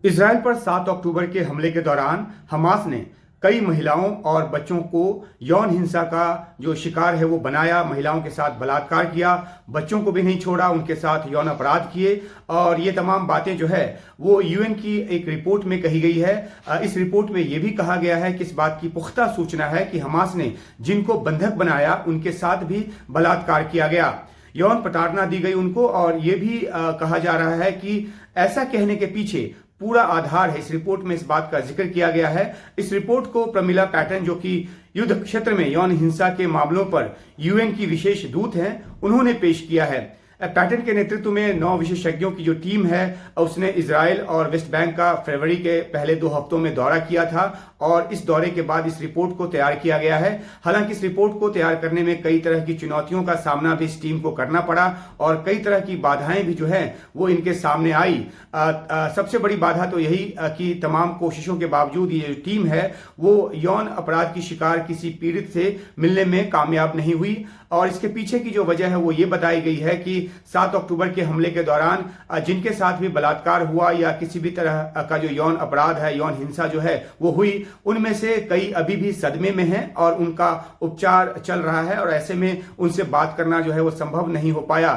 Israel पर 7 अक्टूबर के हमले के दौरान हमास ने कई महिलाओं और बच्चों को यौन हिंसा का जो शिकार है वो बनाया, महिलाओं के साथ बलात्कार किया, बच्चों को भी नहीं छोड़ा, उनके साथ यौन अपराध किए। और ये तमाम बातें जो है वो यूएन की एक रिपोर्ट में कही गई है। इस रिपोर्ट में ये भी कहा गया है कि इस बात की पुख्ता सूचना है कि हमास ने जिनको बंधक बनाया उनके साथ भी बलात्कार किया गया, यौन प्रताड़ना दी गई उनको। और ये भी कहा जा रहा है कि ऐसा कहने के पीछे पूरा आधार है, इस रिपोर्ट में इस बात का जिक्र किया गया है। इस रिपोर्ट को प्रमिला पैटर्न, जो कि युद्ध क्षेत्र में यौन हिंसा के मामलों पर यूएन की विशेष दूत हैं, उन्होंने पेश किया है। पैटर्न के नेतृत्व में 9 विशेषज्ञों की जो टीम है उसने इजराइल और वेस्ट बैंक का फरवरी के पहले 2 हफ्तों में दौरा किया था और इस दौरे के बाद इस रिपोर्ट को तैयार किया गया है। हालांकि इस रिपोर्ट को तैयार करने में कई तरह की चुनौतियों का सामना भी इस टीम को करना पड़ा और कई तरह की बाधाएं भी जो है वो इनके सामने आई। सबसे बड़ी बाधा तो यही कि तमाम कोशिशों के बावजूद ये टीम है वो यौन अपराध की शिकार किसी पीड़ित से मिलने में कामयाब नहीं हुई। और इसके पीछे की जो वजह है वो ये बताई गई है कि 7 अक्टूबर के हमले के दौरान जिनके साथ भी बलात्कार हुआ या किसी भी तरह का जो यौन अपराध है, यौन हिंसा जो है वो हुई, उनमें से कई अभी भी सदमे में हैं और उनका उपचार चल रहा है और ऐसे में उनसे बात करना जो है वो संभव नहीं हो पाया।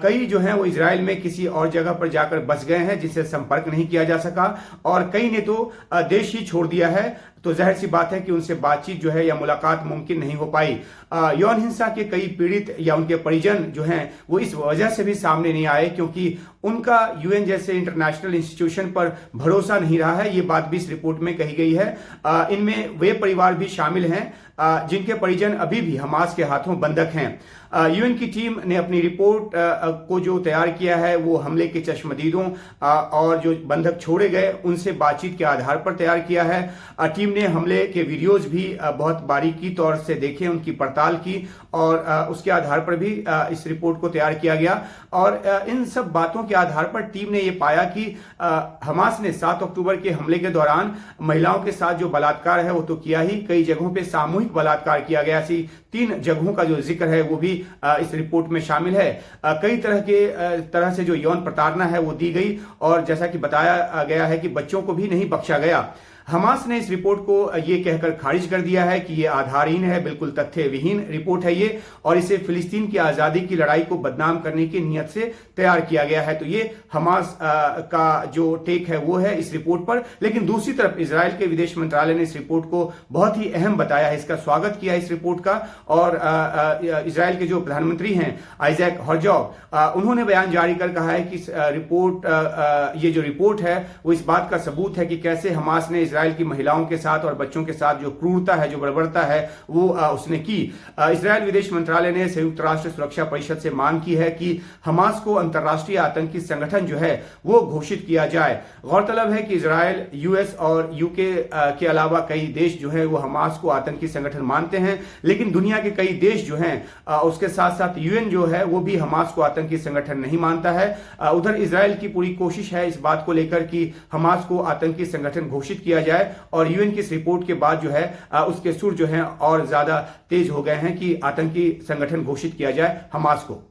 कई जो है वो इजराइल में किसी और जगह पर जाकर बस गए हैं जिससे संपर्क नहीं किया जा सका और कई ने तो देश ही छोड़ दिया है। तो जाहिर सी बात है कि उनसे बातचीत जो है या मुलाकात मुमकिन नहीं हो पाई। यौन हिंसा के कई पीड़ित या उनके परिजन जो हैं वो इस वजह से भी सामने नहीं आए क्योंकि उनका यूएन जैसे इंटरनेशनल इंस्टीट्यूशन पर भरोसा नहीं रहा है। ये बात भी इस रिपोर्ट में कही गई है। इनमें वे परिवार भी शामिल हैं जिनके परिजन अभी भी हमास के हाथों बंधक हैं। यूएन की टीम ने अपनी रिपोर्ट को जो तैयार किया है वो हमले के चश्मदीदों और जो बंधक छोड़े गए उनसे बातचीत के आधार पर तैयार किया है। टीम ने हमले के वीडियोज भी बहुत बारीकी तौर से देखे, उनकी पड़ताल की और उसके आधार पर भी इस रिपोर्ट को तैयार किया गया। और इन सब बातों के आधार पर टीम ने ये पाया कि हमास ने 7 अक्टूबर के हमले के दौरान महिलाओं के साथ जो बलात्कार है वो तो किया ही, कई जगहों पे सामूहिक बलात्कार किया गया। ऐसी 3 जगहों का जो जिक्र है वो भी इस रिपोर्ट में शामिल है। कई तरह से जो यौन प्रताड़ना है वो दी गई और जैसा कि बताया गया है कि बच्चों को भी नहीं बख्शा गया। हमास ने इस रिपोर्ट को ये कहकर खारिज कर दिया है कि ये आधारहीन है, बिल्कुल तथ्य विहीन रिपोर्ट है ये और इसे फिलिस्तीन की आजादी की लड़ाई को बदनाम करने की नीयत से तैयार किया गया है। तो ये हमास का जो टेक है वो है इस रिपोर्ट पर। लेकिन दूसरी तरफ इजराइल के विदेश मंत्रालय ने इस रिपोर्ट को बहुत ही अहम बताया है, इसका स्वागत किया इस रिपोर्ट का। और इजराइल के जो प्रधानमंत्री हैं आइजैक हर्जॉग, उन्होंने बयान जारी कर कहा है कि ये जो रिपोर्ट है वो इस बात का सबूत है कि कैसे हमास ने इजराइल की महिलाओं के साथ और बच्चों के साथ जो क्रूरता है, जो बर्बरता है वो उसने की। इजराइल विदेश मंत्रालय ने संयुक्त राष्ट्र सुरक्षा परिषद से मांग की है कि हमास को अंतर्राष्ट्रीय आतंकी संगठन जो है वो घोषित किया जाए। गौरतलब है कि इजराइल, यूएस और यूके के अलावा कई देश जो है वो हमास को आतंकी संगठन मानते हैं, लेकिन दुनिया के कई देश जो हैं उसके साथ साथ यूएन जो है वो भी हमास को आतंकी संगठन नहीं मानता है। उधर इजराइल की पूरी कोशिश है इस बात को लेकर कि हमास को आतंकी संगठन घोषित किया जाए और यूएन की इस रिपोर्ट के बाद जो है उसके सुर जो हैं और ज्यादा तेज हो गए हैं कि आतंकी संगठन घोषित किया जाए हमास को।